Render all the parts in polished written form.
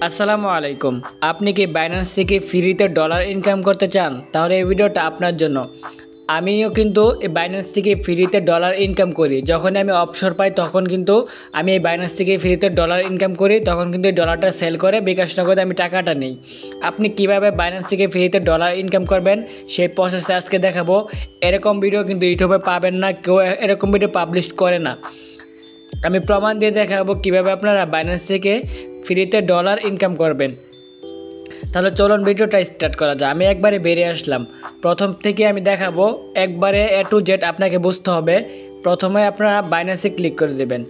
আসসালামু আলাইকুম। আপনি কি বাইন্যান্স থেকে ফ্রিতে ডলার ইনকাম করতে চান? তাহলে এই ভিডিওটা আপনার জন্য। আমিও কিন্তু এই বাইন্যান্স থেকে ফ্রিতে ডলার ইনকাম করি। যখনই আমি অবসর পাই তখন কিন্তু আমি এই বাইন্যান্স থেকে ফ্রিতে ডলার ইনকাম করি, তখন কিন্তু এই ডলারটা সেল করে বিকাশ নগদে আমি টাকাটা নিই। আপনি কিভাবে বাইন্যান্স থেকে ফ্রিতে ডলার ইনকাম করবেন সেই প্রসেসে আজকে দেখাবো। এরকম ভিডিও কিন্তু ইউটিউবে পাবেন না, কেউ এরকম ভিডিও পাবলিশ করে না। আমি প্রমাণ দিয়ে দেখাবো কিভাবে আপনারা বাইন্যান্স থেকে ফ্রিতে ডলার ইনকাম করবেন। তাহলে চলুন ভিডিওটা স্টার্ট করা যায়। আমি একবারে বেরিয়ে আসলাম। প্রথম থেকে আমি দেখাবো, একবারে A to Z আপনাকে বুঝতে হবে। প্রথমে আপনারা বাইন্যান্সে ক্লিক করে দেবেন।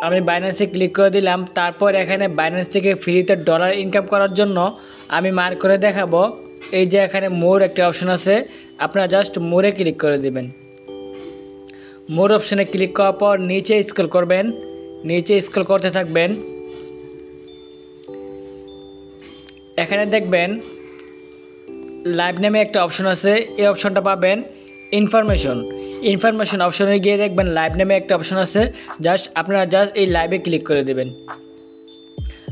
আমি বাইন্যান্সে ক্লিক করে দিলাম। তারপর এখানে বাইন্যান্স থেকে ফ্রিতে ডলার ইনকাম করার জন্য আমি মার্ক করে দেখাবো। এই যে এখানে মোর একটা অপশন আছে, আপনারা জাস্ট মোরে ক্লিক করে দেবেন। মোর অপশানে ক্লিক করার পর নিচে স্ক্রল করবেন, নিচে স্ক্রল করতে থাকবেন। এখানে দেখবেন লাইভ নামে একটা অপশন আছে, এই অপশনটা পাবেন। ইনফরমেশন অপশনে গিয়ে দেখবেন লাইভ নামে একটা অপশন আছে, আপনারা এই লাইভে ক্লিক করে দেবেন।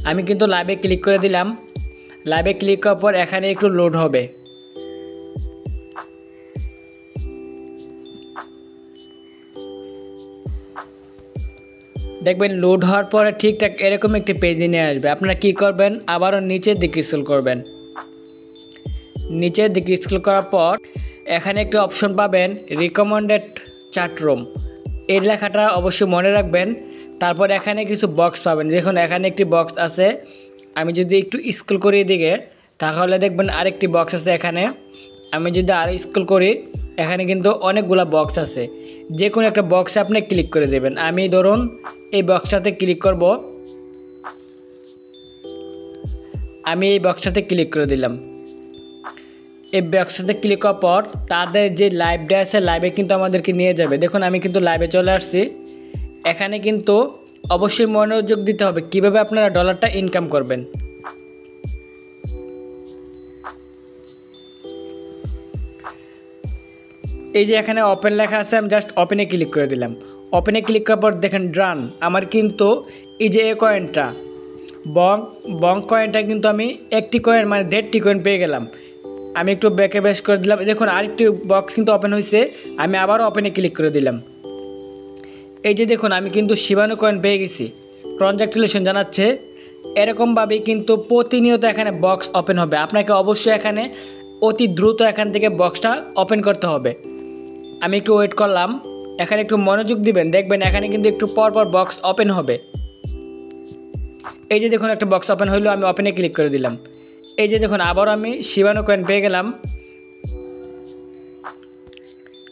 আমি কিন্তু লাইভে ক্লিক করে দিলাম। লাইভে ক্লিক করার পর এখানে একটু লোড হবে। দেখবেন লোড হওয়ার পরে ঠিকঠাক এরকম একটি পেজে নিয়ে আসবে। আপনারা কী করবেন, আবারও নিচের দিকে স্ক্রল করবেন। নিচের দিকে স্ক্রল করার পর এখানে একটি অপশন পাবেন রিকমেন্ডেড চ্যাট রুম, এই লেখাটা অবশ্যই মনে রাখবেন। তারপর এখানে কিছু বক্স পাবেন, দেখুন এখানে একটি বক্স আছে। আমি যদি একটু স্ক্রল করি এদিকে, তাহলে দেখবেন আরেকটি বক্স আছে এখানে। আমি যদি আর স্ক্রল করি, এখানে কিন্তু অনেকগুলো বক্স আছে। যে কোনো একটা বক্সে আপনি ক্লিক করে দেবেন। আমি ধরুন এই বক্সটাতে ক্লিক করব। আমি এই বক্সটাতে ক্লিক করে দিলাম। এই বক্সটাতে ক্লিক করার পর তাদের যে লাইভটা আছে, লাইভে কিন্তু আমাদেরকে নিয়ে যাবে। দেখুন আমি কিন্তু লাইভে চলে আসছি। এখানে কিন্তু অবশ্যই মনোযোগ দিতে হবে কিভাবে আপনারা ডলারটা ইনকাম করবেন। এই যে এখানে ওপেন লেখা আছে, আমি জাস্ট ওপেনে ক্লিক করে দিলাম। ওপেনে ক্লিক করার পর দেখেন ডান, আমার কিন্তু এই যে কয়েনটা বং কয়েনটা কিন্তু আমি একটি কয়েন মানে 1.5টি কয়েন পেয়ে গেলাম। আমি একটু ব্যাকে বেশ করে দিলাম। দেখুন আরেকটি বক্স কিন্তু ওপেন হয়েছে। আমি আবারও ওপেনে ক্লিক করে দিলাম। এই যে দেখুন আমি কিন্তু শিবানু কয়েন পেয়ে গেছি। ট্রানজ্যাকশন জানাচ্ছে। এরকমভাবেই কিন্তু প্রতিনিয়ত এখানে বক্স ওপেন হবে। আপনাকে অবশ্যই এখানে অতি দ্রুত এখান থেকে বক্সটা ওপেন করতে হবে। আমি একটু ওয়েট করলাম। এখানে একটু মনোযোগ দিবেন, দেখবেন এখানে কিন্তু একটু পরপর বক্স ওপেন হবে। এই যে দেখুন একটা বক্স ওপেন হইলো, আমি ওপেনে ক্লিক করে দিলাম। এই যে দেখুন আবারও আমি শিবানু কয়েন পেয়ে গেলাম।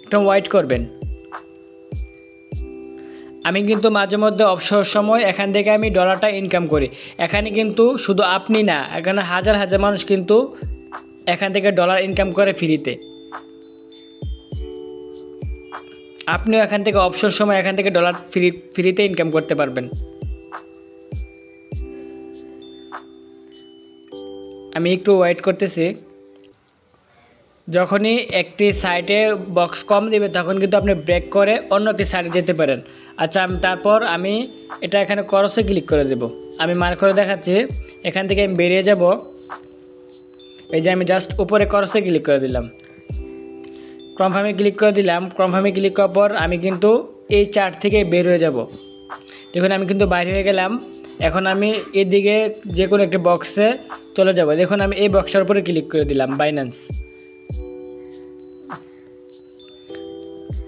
একটু ওয়েট করবেন। আমি কিন্তু মাঝে মধ্যে অবসর সময় এখান থেকে আমি ডলারটা ইনকাম করি। এখানে কিন্তু শুধু আপনি না, এখানে হাজার হাজার মানুষ কিন্তু এখান থেকে ডলার ইনকাম করে ফ্রিতে। আপনিও এখান থেকে অবসর সময় এখান থেকে ডলার ফ্রিতে ইনকাম করতে পারবেন। আমি একটু ওয়েট করতেছি। যখনই একটি সাইটে বক্স কম দিবে তখন কিন্তু আপনি ব্রেক করে অন্য একটি সাইটে যেতে পারেন। আচ্ছা তারপর আমি এটা এখানে ক্রসে ক্লিক করে দেব। আমি মার্ক করে দেখাচ্ছি। এখান থেকে আমি বেরিয়ে যাব। এই যে আমি জাস্ট উপরে ক্রসে ক্লিক করে দিলাম। কনফার্মে ক্লিক করে দিলাম। কনফার্মে ক্লিক করার পর আমি কিন্তু এই চার্ট থেকে বের হয়ে যাব। দেখুন আমি কিন্তু বাইরে হয়ে গেলাম। এখন আমি এদিকে যে কোনো একটি বক্সে চলে যাব। দেখুন আমি এই বক্সটার উপরে ক্লিক করে দিলাম বাইন্যান্স।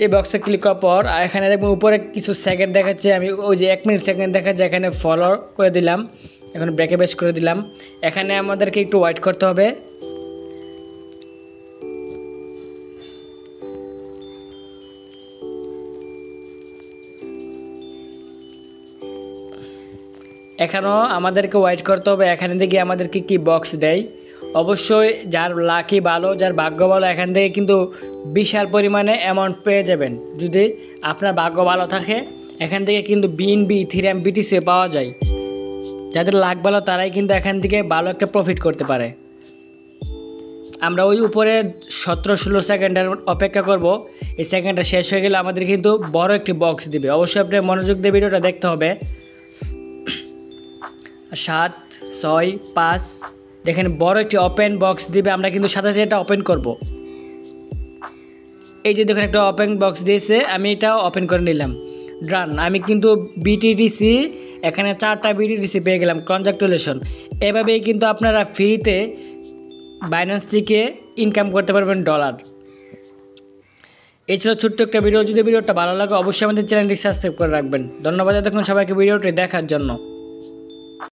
এই বক্সে ক্লিক করার পর এখানে দেখবেন উপরে কিছু সেকেন্ড দেখাচ্ছে। আমি ওই যে 1 মিনিট সেকেন্ড দেখাচ্ছে, এখানে ফলো করে দিলাম। এখন ব্রেকে বেশ করে দিলাম। এখানে আমাদেরকে একটু ওয়েট করতে হবে। এখানেও আমাদেরকে ওয়েট করতে হবে। এখানে থেকে আমাদেরকে কি বক্স দেয়। অবশ্যই যার লাকি ভালো, যার ভাগ্য ভালো, এখান থেকে কিন্তু বিশাল পরিমাণে অ্যামাউন্ট পেয়ে যাবেন। যদি আপনার ভাগ্য ভালো থাকে এখান থেকে কিন্তু BNB, ইথেরিয়াম, BTC পাওয়া যায়। যাদের লাক ভালো তারাই কিন্তু এখান থেকে ভালো একটা প্রফিট করতে পারে। আমরা ওই উপরে 17-16 সেকেন্ডের অপেক্ষা করব। এই সেকেন্ডটা শেষ হয়ে গেলে আমাদের কিন্তু বড় একটি বক্স দিবে। অবশ্যই আপনি মনোযোগ দিয়ে ভিডিওটা দেখতে হবে। 7, 6 5 দেখেন বড় একটি ওপেন বক্স দিবে, আমরা কিন্তু সাথে সাথে এটা ওপেন করব। এই যে দেখুন একটা ওপেন বক্স দিয়েছে, আমি এটা ওপেন করে নিলাম। ডান, আমি কিন্তু বিটিডিসি এখানে 4টা বিটিডিসি পেয়ে গেলাম কনগ্রাচুলেশন। এভাবেই কিন্তু আপনারা ফ্রিতে বাইন্যান্স থেকে ইনকাম করতে পারবেন ডলার। এই ছিল ছোট্ট একটা ভিডিও। যদি ভিডিওটা ভালো লাগে অবশ্যই আমাদের চ্যানেলটি সাবস্ক্রাইব করে রাখবেন। ধন্যবাদ এতক্ষণ সবাইকে ভিডিওটি দেখার জন্য।